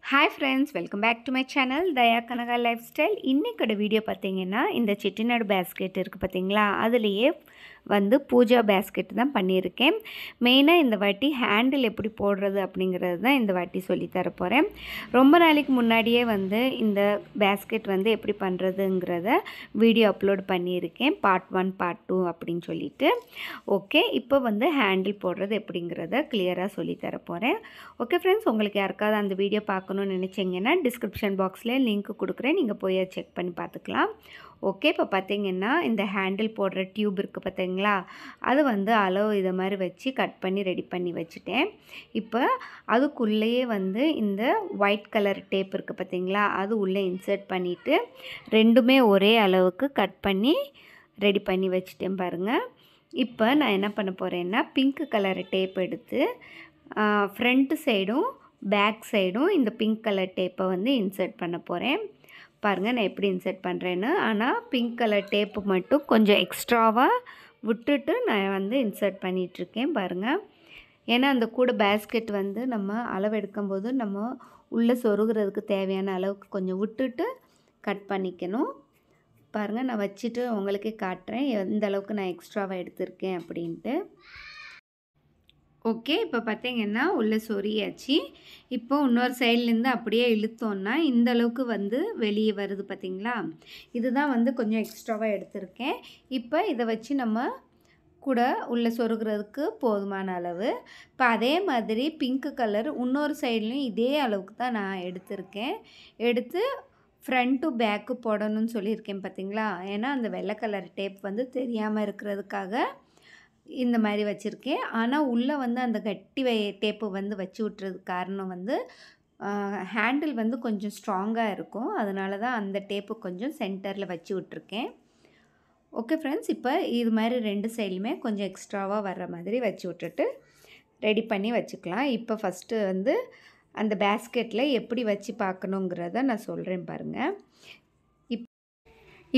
Hi friends, welcome back to my channel Daya Kanaga Lifestyle. இன்னைக்கு video பார்த்தீங்கன்னா இந்த Chettinad basket இருக்கு பாத்தீங்களா, அதுலயே வந்து பூஜா பேஸ்கெட் தான் பண்ணியிருக்கேன். மெயினா இந்த வாட்டி ஹேண்டில் எப்படி போடுறது அப்படிங்கறது தான் இந்த வாட்டி சொல்லி தர போறேன். ரொம்ப நாளைக்கு முன்னாடியே வந்து இந்த பேஸ்கெட் வந்து எப்படி பண்றதுங்கறத வீடியோ அப்லோட் பண்ணியிருக்கேன். பார்ட் 1 பார்ட் 2 அப்படினு சொல்லிட்டு. ஓகே, இப்போ வந்து ஹேண்டில் போடுறது எப்படிங்கறத கிளியரா சொல்லி தர போறேன். ஓகே फ्रेंड्स, உங்களுக்கு யாருக்காவது அந்த வீடியோ பார்க்கணும்னு நினைச்சீங்கன்னா டிஸ்கிரிப்ஷன் பாக்ஸ்ல லிங்க் கொடுக்கிறேன், நீங்க போய் செக் பண்ணி பார்த்துக்கலாம். ஓகே, இப்போ பாத்தீங்கன்னா இந்த ஹேண்டில் போடுற டியூப் இருக்கு பாத்தீங்களா, அது வந்து அளவு இத மாதிரி வச்சு கட் பண்ணி ரெடி பண்ணி வச்சிட்டேன். இப்போ அதுக்குள்ளேயே வந்து இந்த ஒயிட் கலர் டேப் இருக்கு பாத்தீங்களா, அது உள்ள இன்சர்ட் பண்ணிட்டு ரெண்டுமே ஒரே அளவுக்கு கட் பண்ணி ரெடி பண்ணி வச்சிட்டேன் பாருங்க. இப்போ நான் என்ன பண்ண போறேன்னா பிங்க் கலர் டேப் எடுத்து ஃப்ரண்ட் சைடும் பேக் சைடும் இந்த பிங்க் கலர் டேப்பை வந்து இன்சர்ட் பண்ண போகிறேன். பாருங்கள் நான் எப்படி இன்சர்ட் பண்ணுறேன்னு. ஆனால் பிங்க் கலர் டேப்பு மட்டும் கொஞ்சம் எக்ஸ்ட்ராவாக விட்டுட்டு நான் வந்து இன்சர்ட் பண்ணிகிட்ருக்கேன் பாருங்கள். ஏன்னா அந்த கூட பேஸ்கெட் வந்து நம்ம அளவு எடுக்கும்போது நம்ம உள்ளே சொருகிறதுக்கு தேவையான அளவுக்கு கொஞ்சம் விட்டுட்டு கட் பண்ணிக்கணும். பாருங்கள் நான் வச்சுட்டு உங்களுக்கே காட்டுறேன் எந்த அளவுக்கு நான் எக்ஸ்ட்ராவாக எடுத்திருக்கேன் அப்படின்ட்டு. ஓகே, இப்போ பார்த்தீங்கன்னா உள்ளே சொரியாச்சு. இப்போ இன்னொரு சைட்லேருந்து அப்படியே இழுத்தோன்னா இந்த அளவுக்கு வந்து வெளியே வருது பார்த்தீங்களா, இதுதான் வந்து கொஞ்சம் எக்ஸ்ட்ராவாக எடுத்திருக்கேன். இப்போ இதை வச்சு நம்ம கூட உள்ளே சொருகிறதுக்கு போதுமான அளவு. இப்போ அதே மாதிரி பிங்க் கலர் இன்னொரு சைட்லேயும் இதே அளவுக்கு தான் நான் எடுத்திருக்கேன். எடுத்து ஃப்ரண்ட் டு பேக்கு போடணும்னு சொல்லியிருக்கேன் பார்த்தீங்களா. ஏன்னா அந்த வெள்ளை கலர் டேப் வந்து தெரியாமல் இருக்கிறதுக்காக இந்த மாதிரி வச்சுருக்கேன். ஆனால் உள்ளே வந்து அந்த கட்டி டேப்பு வந்து வச்சு விட்டுறதுக்கு காரணம் வந்து ஹேண்டில் வந்து கொஞ்சம் ஸ்ட்ராங்காக இருக்கும், அதனால தான் அந்த டேப்பு கொஞ்சம் சென்டரில் வச்சு விட்ருக்கேன். ஓகே ஃப்ரெண்ட்ஸ், இப்போ இது மாதிரி ரெண்டு சைட்லையுமே கொஞ்சம் எக்ஸ்ட்ராவாக வர்ற மாதிரி வச்சு விட்டுட்டு ரெடி பண்ணி வச்சுக்கலாம். இப்போ ஃபஸ்ட்டு வந்து அந்த பேஸ்கெட்டில் எப்படி வச்சு பார்க்கணுங்கிறத நான் சொல்கிறேன் பாருங்கள்.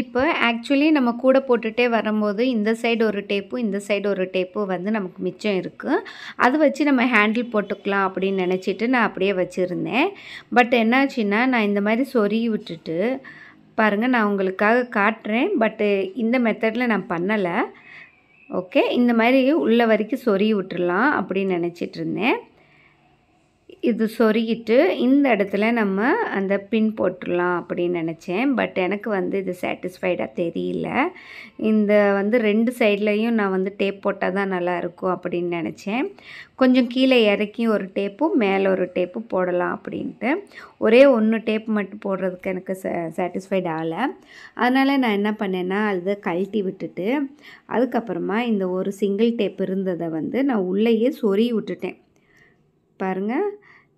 இப்போ ஆக்சுவலி நம்ம கூட போட்டுகிட்டே வரும்போது இந்த சைடு ஒரு டேப்பும் இந்த சைடு ஒரு டேப்பும் வந்து நமக்கு மிச்சம் இருக்குது. அது வச்சு நம்ம ஹேண்டில் போட்டுக்கலாம் அப்படின்னு நினச்சிட்டு நான் அப்படியே வச்சுருந்தேன். பட் என்னாச்சுன்னா நான் இந்த மாதிரி சொருகி விட்டுட்டு பாருங்கள், நான் உங்களுக்காக காட்டுறேன். பட்டு இந்த மெத்தடில் நான் பண்ணலை. ஓகே, இந்த மாதிரி உள்ள வரைக்கும் சொருகி விட்டுடலாம் அப்படின்னு நினச்சிட்டு இருந்தேன். இது சொருகிட்டு இந்த இடத்துல நம்ம அந்த பின் போட்டுடலாம் அப்படின்னு நினச்சேன். பட் எனக்கு வந்து இது சாட்டிஸ்ஃபைடாக தெரியல. இந்த வந்து ரெண்டு சைட்லேயும் நான் வந்து டேப் போட்டால் தான் நல்லாயிருக்கும் அப்படின்னு நினச்சேன். கொஞ்சம் கீழே இறக்கி ஒரு டேப்பும் மேலே ஒரு டேப்பு போடலாம் அப்படின்ட்டு ஒரே ஒன்று டேப் மட்டும் போடுறதுக்கு எனக்கு சாட்டிஸ்ஃபைட் ஆகலை. அதனால் நான் என்ன பண்ணேன்னா அதை கழட்டி விட்டுட்டு அதுக்கப்புறமா இந்த ஒரு சிங்கிள் டேப் இருந்ததை வந்து நான் உள்ளேயே சொருகி விட்டுட்டேன். பாருங்கள்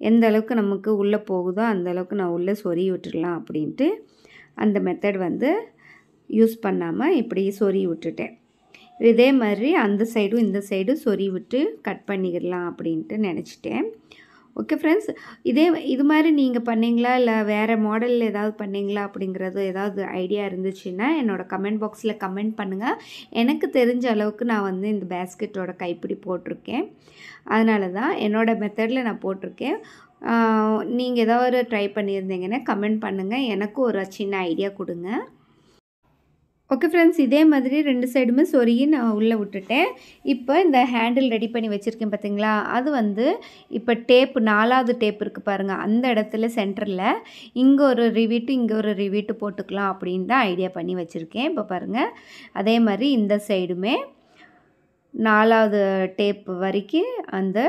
எந்த அளவுக்கு நமக்கு உள்ளே போகுதோ அந்த அளவுக்கு நான் உள்ளே சொருகி விட்டுடலாம் அப்படின்ட்டு அந்த மெத்தட் வந்து யூஸ் பண்ணாமல் இப்படி சொருகி விட்டுட்டேன். இதே மாதிரி அந்த சைடும் இந்த சைடும் சொருகி விட்டு கட் பண்ணிடலாம் அப்படின்ட்டு நினச்சிட்டேன். ஓகே ஃப்ரெண்ட்ஸ், இது மாதிரி நீங்கள் பண்ணிங்களா இல்லை வேறு மாடலில் ஏதாவது பண்ணிங்களா அப்படிங்கிறது ஏதாவது ஐடியா இருந்துச்சுன்னா என்னோடய கமெண்ட் பாக்ஸில் கமெண்ட் பண்ணுங்கள். எனக்கு தெரிஞ்ச அளவுக்கு நான் வந்து இந்த பேஸ்கெட்டோட கைப்பிடி போட்டிருக்கேன், அதனால தான் என்னோடய மெத்தடில் நான் போட்டிருக்கேன். நீங்கள் ஏதாவது ட்ரை பண்ணியிருந்தீங்கன்னா கமெண்ட் பண்ணுங்கள், எனக்கும் ஒரு சின்ன ஐடியா கொடுங்க. ஓகே ஃப்ரெண்ட்ஸ், இதே மாதிரி ரெண்டு சைடுமே சொருகி நான் உள்ளே விட்டுட்டேன். இப்போ இந்த ஹேண்டில் ரெடி பண்ணி வச்சுருக்கேன் பார்த்தீங்களா, அது வந்து இப்போ டேப்பு 4வது டேப் இருக்குது பாருங்கள், அந்த இடத்துல சென்டரில் இங்கே ஒரு ரிவீட்டு இங்கே ஒரு ரிவீட்டு போட்டுக்கலாம் அப்படின்னு தான் ஐடியா பண்ணி வச்சுருக்கேன். இப்போ பாருங்கள் அதே மாதிரி இந்த சைடுமே 4வது டேப் வரைக்கும் அந்த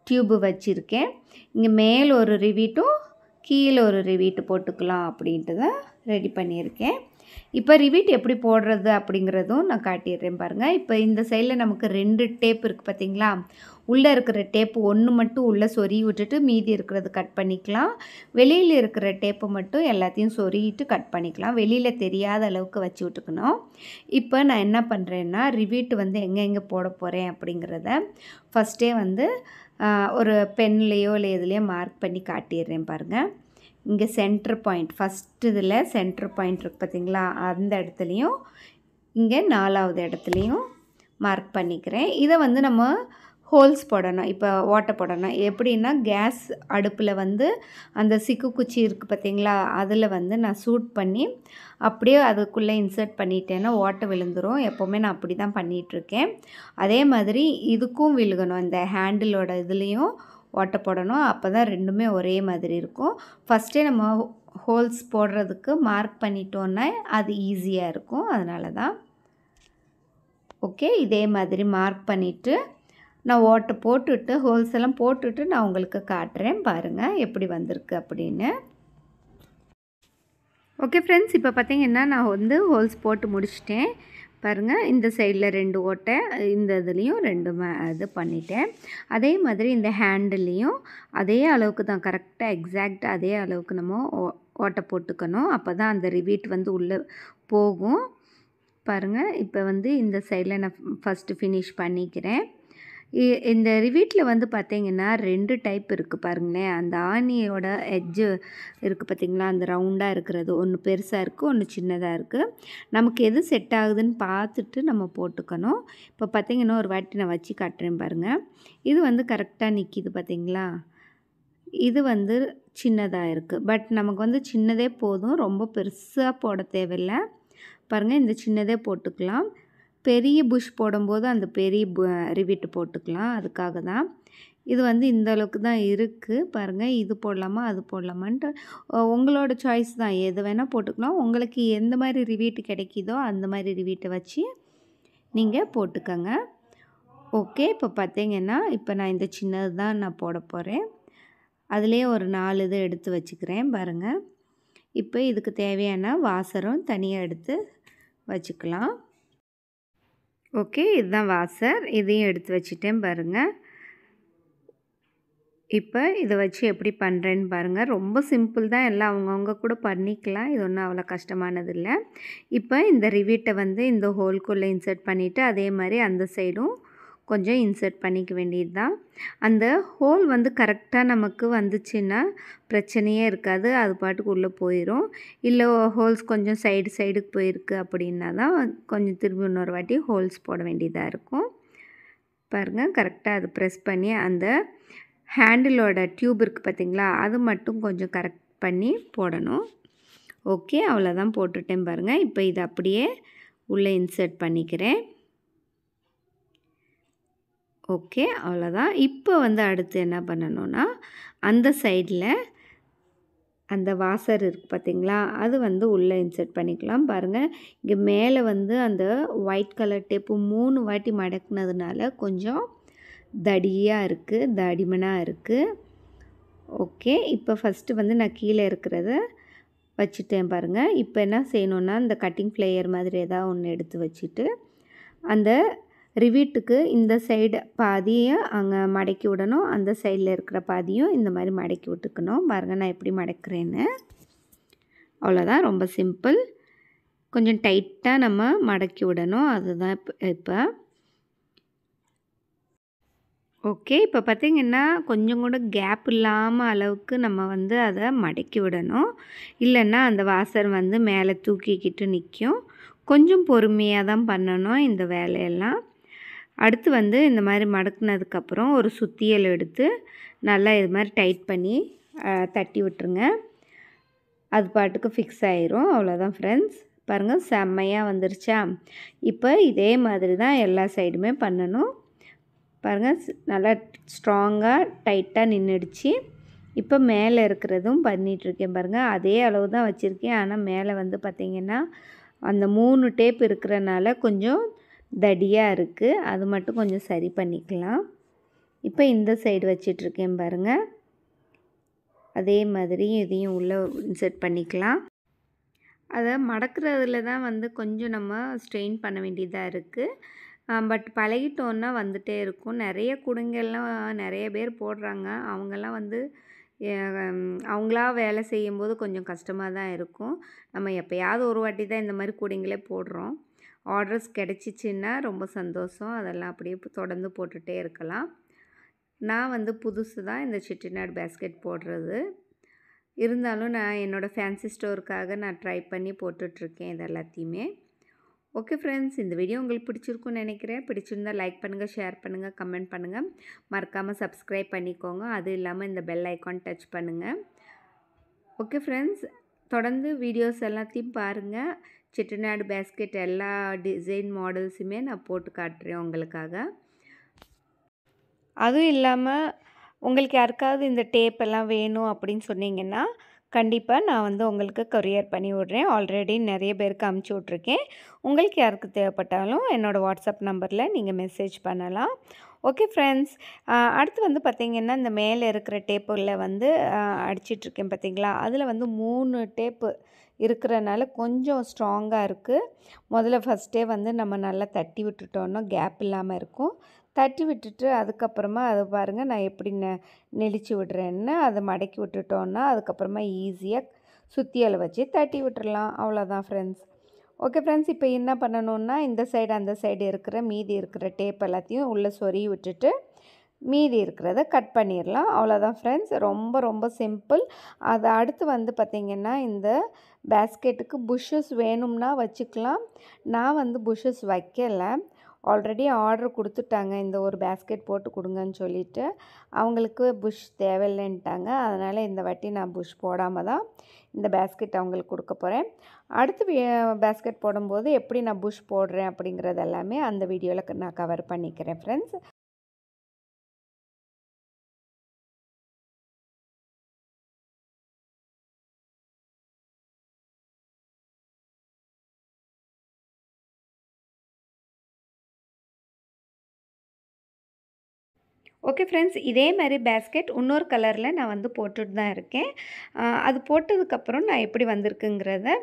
டியூப்பு வச்சுருக்கேன். இங்கே மேலே ஒரு ரிவீட்டும் கீழே ஒரு ரிவீட்டு போட்டுக்கலாம் அப்படின்ட்டு தான் ரெடி பண்ணியிருக்கேன். இப்போ ரிவீட் எப்படி போடுறது அப்படிங்கிறதும் நான் காட்டிடுறேன் பாருங்கள். இப்போ இந்த சைடில் நமக்கு 2 டேப் இருக்குது பார்த்தீங்களா, உள்ளே இருக்கிற டேப்பு ஒன்று மட்டும் உள்ளே சொருகி விட்டுட்டு மீதி இருக்கிறது கட் பண்ணிக்கலாம். வெளியில் இருக்கிற டேப்பு மட்டும் எல்லாத்தையும் சொருகிட்டு கட் பண்ணிக்கலாம். வெளியில் தெரியாத அளவுக்கு வச்சு விட்டுக்கணும். இப்போ நான் என்ன பண்ணுறேன்னா ரிவீட் வந்து எங்கே போட போகிறேன் அப்படிங்கிறத ஃபஸ்ட்டே வந்து ஒரு பென்லேயோ இல்லை எதுலேயோ மார்க் பண்ணி காட்டிடுறேன் பாருங்கள். இங்கே சென்டர் பாயிண்ட் ஃபஸ்ட்டு இதில் சென்டர் பாயிண்ட் இருக்குது பார்த்தீங்களா, அந்த இடத்துலையும் இங்கே 4வது இடத்துலையும் மார்க் பண்ணிக்கிறேன். இதை வந்து நம்ம ஹோல்ஸ் போடணும். இப்போ ஓட்டை போடணும். எப்படின்னா கேஸ் அடுப்பில் வந்து அந்த சிக்கு குச்சி இருக்குது பார்த்தீங்களா, அதில் வந்து நான் சூட் பண்ணி அப்படியே அதுக்குள்ளே இன்சர்ட் பண்ணிட்டேன்னா ஓட்டை விழுந்துடும். எப்போவுமே நான் அப்படி தான் பண்ணிகிட்ருக்கேன். அதே மாதிரி இதுக்கும் விழுகணும். இந்த ஹேண்டிலோட இதுலேயும் ஓட்டை போடணும். அப்போ தான் ரெண்டுமே ஒரே மாதிரி இருக்கும். ஃபஸ்ட்டே நம்ம ஹோல்ஸ் போடுறதுக்கு மார்க் பண்ணிட்டோன்னா அது ஈஸியாக இருக்கும். அதனால தான். ஓகே, இதே மாதிரி மார்க் பண்ணிவிட்டு நான் ஓட்டை போட்டுட்டு ஹோல்ஸ் எல்லாம் போட்டுட்டு நான் உங்களுக்கு காட்டுறேன். பாருங்கள் எப்படி வந்திருக்கு அப்படின்னு. ஓகே ஃப்ரெண்ட்ஸ், இப்போ பார்த்தீங்கன்னா நான் வந்து ஹோல்ஸ் போட்டு முடிச்சிட்டேன். பாருங்கள், இந்த சைடில் 2 ஓட்டை, இந்த இதுலேயும் 2 இது பண்ணிட்டேன். அதே மாதிரி இந்த ஹேண்டில்லையும் அதே அளவுக்கு தான், கரெக்டாக எக்ஸாக்டாக அதே அளவுக்கு நம்ம ஓட்டை போட்டுக்கணும். அப்போ தான் அந்த ரிவீட் வந்து உள்ளே போகும். பாருங்கள், இப்போ வந்து இந்த சைடில் நான் ஃபஸ்ட்டு ஃபினிஷ் பண்ணிக்கிறேன். இந்த ரிவீட்டில் வந்து பார்த்திங்கன்னா 2 டைப் இருக்குது பாருங்களேன். அந்த ஆணியோட எட்ஜு இருக்குது பார்த்திங்களா, அந்த ரவுண்டாக இருக்கிறது ஒன்று பெருசாக இருக்குது, ஒன்று சின்னதாக இருக்குது. நமக்கு எது செட் ஆகுதுன்னு பார்த்துட்டு நம்ம போட்டுக்கணும். இப்போ பார்த்திங்கன்னா ஒரு வாட்டி நான் வச்சு காட்டுறேன் பாருங்கள். இது வந்து கரெக்டாக நிற்கிது பார்த்திங்களா. இது வந்து சின்னதாக இருக்குது. பட் நமக்கு வந்து சின்னதே போதும், ரொம்ப பெருசாக போட தேவையில்லை. பாருங்கள், இந்த சின்னதே போட்டுக்கலாம். பெரிய புஷ் போடும்போது அந்த பெரிய ரிவீட்டு போட்டுக்கலாம். அதுக்காக தான். இது வந்து இந்த அளவுக்கு தான் இருக்குது. பாருங்கள், இது போடலாமா அது போடலாமான்ட்டு உங்களோட சாய்ஸ் தான். எது வேணால் போட்டுக்கலாம். உங்களுக்கு எந்த மாதிரி ரிவீட்டு கிடைக்கிதோ அந்த மாதிரி ரிவீட்டை வச்சு நீங்கள் போட்டுக்கோங்க. ஓகே, இப்போ பார்த்தீங்கன்னா இப்போ நான் இந்த சின்னது தான் நான் போட போகிறேன். அதிலே ஒரு 4 இது எடுத்து வச்சுக்கிறேன் பாருங்கள். இப்போ இதுக்கு தேவையான வாசரும் தனியாக எடுத்து வச்சுக்கலாம். ஓகே, இதுதான் வாசர். இதையும் எடுத்து வச்சுட்டேன் பாருங்கள். இப்போ இதை வச்சு எப்படி பண்ணுறேன்னு பாருங்கள். ரொம்ப சிம்பிள் தான், எல்லாம் அவங்கவுங்க கூட பண்ணிக்கலாம். இது ஒன்றும் அவ்வளோ கஷ்டமானது இல்லை. இப்போ இந்த ரிவீட்டை வந்து இந்த ஹோல்குள்ளே இன்சர்ட் பண்ணிவிட்டு அதே மாதிரி அந்த சைடும் கொஞ்சம் இன்சர்ட் பண்ணிக்க வேண்டியது தான். அந்த ஹோல் வந்து கரெக்டாக நமக்கு வந்துச்சுன்னா பிரச்சனையே இருக்காது, அது பாட்டுக்கு உள்ளே போயிடும். இல்லை ஹோல்ஸ் கொஞ்சம் சைடுக்கு போயிருக்கு அப்படின்னா தான் கொஞ்சம் திரும்பி இன்னொரு வாட்டி ஹோல்ஸ் போட வேண்டியதாக இருக்கும். பாருங்கள், கரெக்டாக அது ப்ரெஸ் பண்ணி அந்த ஹேண்டிலோட டியூப் இருக்குது பார்த்திங்களா, அது மட்டும் கொஞ்சம் கரெக்ட் பண்ணி போடணும். ஓகே, அவ்வளோதான், போட்டுட்டேன் பாருங்கள். இப்போ இதை அப்படியே உள்ளே இன்சர்ட் பண்ணிக்கிறேன். ஓகே, அவ்வளோதான். இப்போ வந்து அடுத்து என்ன பண்ணணும்னா அந்த சைடில் அந்த வாசர் இருக்குது பார்த்திங்களா, அது வந்து உள்ளே இன்சர்ட் பண்ணிக்கலாம். பாருங்கள், இங்கே மேலே வந்து அந்த ஒயிட் கலர் டேப்பு 3 வாட்டி மடக்குனதுனால கொஞ்சம் தடியாக இருக்குது, தடிமனாக இருக்குது. ஓகே, இப்போ ஃபஸ்ட்டு வந்து நான் கீழே இருக்கிறத வச்சுட்டேன் பாருங்கள். இப்போ என்ன செய்யணுன்னா இந்த கட்டிங் ஃப்ளையர் மாதிரி ஏதாவது ஒன்று எடுத்து வச்சுட்டு அந்த ரிவீட்டுக்கு இந்த சைடு பாதியை அங்கே மடக்கி விடணும், அந்த சைடில் இருக்கிற பாதியும் இந்த மாதிரி மடக்கி விட்டுக்கணும். பாருங்கள் நான் எப்படி மடக்கிறேன்னு. அவ்வளோதான், ரொம்ப சிம்பிள். கொஞ்சம் டைட்டாக நம்ம மடக்கி விடணும், அதுதான் இப்போ. ஓகே, இப்போ பார்த்திங்கன்னா கொஞ்சம் கூட கேப் இல்லாமல் அளவுக்கு நம்ம வந்து அதை மடக்கி விடணும். இல்லைன்னா அந்த வாசர் வந்து மேலே தூக்கிக்கிட்டு நிற்கும். கொஞ்சம் பொறுமையாக தான் பண்ணணும் இந்த வேலையெல்லாம். அடுத்து வந்து இந்த மாதிரி மடக்குனதுக்கப்புறம் ஒரு சுத்தியல் எடுத்து நல்லா இது மாதிரி டைட் பண்ணி தட்டி விட்டுருங்க. அது பாட்டுக்கு ஃபிக்ஸ் ஆயிரும். அவ்வளோதான் ஃப்ரெண்ட்ஸ். பாருங்கள், செம்மையாக வந்துருச்சா. இப்போ இதே மாதிரி தான் எல்லா சைடுமே பண்ணணும். பாருங்கள், நல்லா ஸ்ட்ராங்காக டைட்டாக நின்றுடுச்சு. இப்போ மேலே இருக்கிறதும் பண்ணிகிட்ருக்கேன் பாருங்கள். அதே அளவு தான் வச்சுருக்கேன். ஆனால் மேலே வந்து பார்த்திங்கன்னா அந்த 3 டேப் இருக்கிறனால கொஞ்சம் தடியாக இருக்குது. அது மட்டும் கொஞ்சம் சரி பண்ணிக்கலாம். இப்போ இந்த சைடு வச்சிட்ருக்கேன் பாருங்கள். அதே மாதிரி இதையும் உள்ளே இன்சர்ட் பண்ணிக்கலாம். அதை மடக்கிறதுல தான் வந்து கொஞ்சம் நம்ம ஸ்ட்ரெயின் பண்ண வேண்டியதாக இருக்குது. பட் பழகிட்டோன்னா வந்துகிட்டே இருக்கும். நிறைய குடுங்கெல்லாம் நிறைய பேர் போடுறாங்க. அவங்கெல்லாம் வந்து அவங்களா வேலை செய்யும்போது கொஞ்சம் கஷ்டமாக தான் இருக்கும். நம்ம எப்போயாவது ஒரு வாட்டி தான் இந்த மாதிரி கூடைங்களே போடுறோம். ஆர்டர்ஸ் கிடச்சிச்சின்னா ரொம்ப சந்தோஷம். அதெல்லாம் அப்படியே தொடர்ந்து போட்டுகிட்டே இருக்கலாம். நான் வந்து புதுசு தான் இந்த செட்டிநாடு பேஸ்கெட் போடுறது. இருந்தாலும் நான் என்னோடய ஃபேன்சி ஸ்டோருக்காக நான் ட்ரை பண்ணி போட்டுட்ருக்கேன் இது எல்லாத்தையுமே. ஓகே ஃப்ரெண்ட்ஸ், இந்த வீடியோ உங்களுக்கு பிடிச்சிருக்குன்னு நினைக்கிறேன். பிடிச்சிருந்தா லைக் பண்ணுங்கள், ஷேர் பண்ணுங்கள், கமெண்ட் பண்ணுங்கள். மறக்காமல் சப்ஸ்கிரைப் பண்ணிக்கோங்க. அது இல்லாமல் இந்த பெல் ஐக்கான் டச் பண்ணுங்கள். ஓகே ஃப்ரெண்ட்ஸ், தொடர்ந்து வீடியோஸ் எல்லாத்தையும் பாருங்கள். செட்டிநாடு பேஸ்கெட் எல்லா டிசைன் மாடல்ஸுமே நான் போட்டு காட்டுறேன் உங்களுக்காக. அதுவும் இல்லாமல் உங்களுக்கு யாருக்காவது இந்த டேப் எல்லாம் வேணும் அப்படின்னு சொன்னீங்கன்னா கண்டிப்பாக நான் வந்து உங்களுக்கு கொரியர் பண்ணி விட்றேன். ஆல்ரெடி நிறைய பேருக்கு அமுச்சு விட்ருக்கேன். உங்களுக்கு யாருக்கு தேவைப்பட்டாலும் என்னோடய வாட்ஸ்அப் நம்பரில் நீங்கள் மெசேஜ் பண்ணலாம். ஓகே ஃப்ரெண்ட்ஸ், அடுத்து வந்து பார்த்திங்கன்னா இந்த மேலே இருக்கிற டேப்பில் வந்து அடிச்சிட்ருக்கேன் பார்த்திங்களா, அதில் வந்து 3 டேப்பு இருக்கிறனால கொஞ்சம் ஸ்ட்ராங்காக இருக்குது. முதல்ல ஃபஸ்ட்டே வந்து நம்ம நல்லா தட்டி விட்டுட்டோன்னா கேப் இல்லாமல் இருக்கும். தட்டி விட்டுட்டு அதுக்கப்புறமா அதை பாருங்கள் நான் எப்படி நெளிச்சு விடுறேன்னு அதை மடக்கி விட்டுட்டோன்னா அதுக்கப்புறமா ஈஸியாக சுத்தியலை வச்சு தட்டி விட்டுறலாம். அவ்வளோதான் ஃப்ரெண்ட்ஸ். ஓகே ஃப்ரெண்ட்ஸ், இப்போ என்ன பண்ணணுன்னா இந்த சைடு அந்த சைடு இருக்கிற மீதி இருக்கிற டேப் எல்லாத்தையும் உள்ளே சொருகி விட்டுட்டு மீதி இருக்கிறத கட் பண்ணிடலாம். அவ்வளோதான் ஃப்ரெண்ட்ஸ், ரொம்ப ரொம்ப சிம்பிள். அது அடுத்து வந்து பார்த்திங்கன்னா இந்த பேஸ்கெட்டுக்கு புஷ்ஷஸ் வேணும்னா வச்சுக்கலாம். நான் வந்து புஷ்ஷஸ் வைக்கலை. ஆல்ரெடி ஆர்டர் கொடுத்துட்டாங்க, இந்த ஒரு பேஸ்கெட் போட்டு கொடுங்கன்னு சொல்லிவிட்டு. அவங்களுக்கு புஷ் தேவையில்லைன்ட்டாங்க. அதனால் இந்த வாட்டி நான் புஷ் போடாமல் தான் இந்த பேஸ்கெட் அவங்களுக்கு கொடுக்க போகிறேன். அடுத்து பேஸ்கெட் போடும்போது எப்படி நான் புஷ் போடுறேன் அப்படிங்கிறது எல்லாமே அந்த வீடியோவில் நான் கவர் பண்ணிக்கிறேன் ஃப்ரெண்ட்ஸ். ஓகே ஃப்ரெண்ட்ஸ், இதே மாதிரி பேஸ்கெட் இன்னொரு கலரில் நான் வந்து போட்டுட்டு தான் இருக்கேன். அது போட்டதுக்கப்புறம் நான் எப்படி வந்திருக்குங்கிறத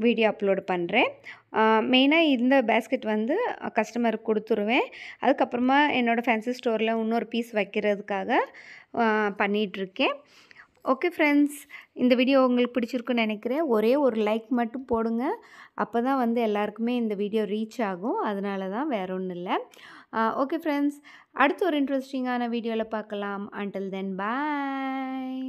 வீடியோ அப்லோடு பண்ணுறேன். மெயினாக இந்த பேஸ்கெட் வந்து கஸ்டமருக்கு கொடுத்துருவேன். அதுக்கப்புறமா என்னோடய ஃபேன்சி ஸ்டோரில் இன்னொரு பீஸ் வைக்கிறதுக்காக பண்ணிகிட்ருக்கேன். ஓகே ஃப்ரெண்ட்ஸ், இந்த வீடியோ உங்களுக்கு பிடிச்சிருக்குன்னு நினைக்கிறேன். ஒரே ஒரு லைக் மட்டும் போடுங்க. அப்போ தான் வந்து எல்லாருக்குமே இந்த வீடியோ ரீச் ஆகும். அதனால தான், வேற ஒன்றும் இல்லை. ஓகே ஃப்ரெண்ட்ஸ், அடுத்து ஒரு இன்ட்ரெஸ்டிங்கான வீடியோவில் பார்க்கலாம். அன்டில் தென் பாய்.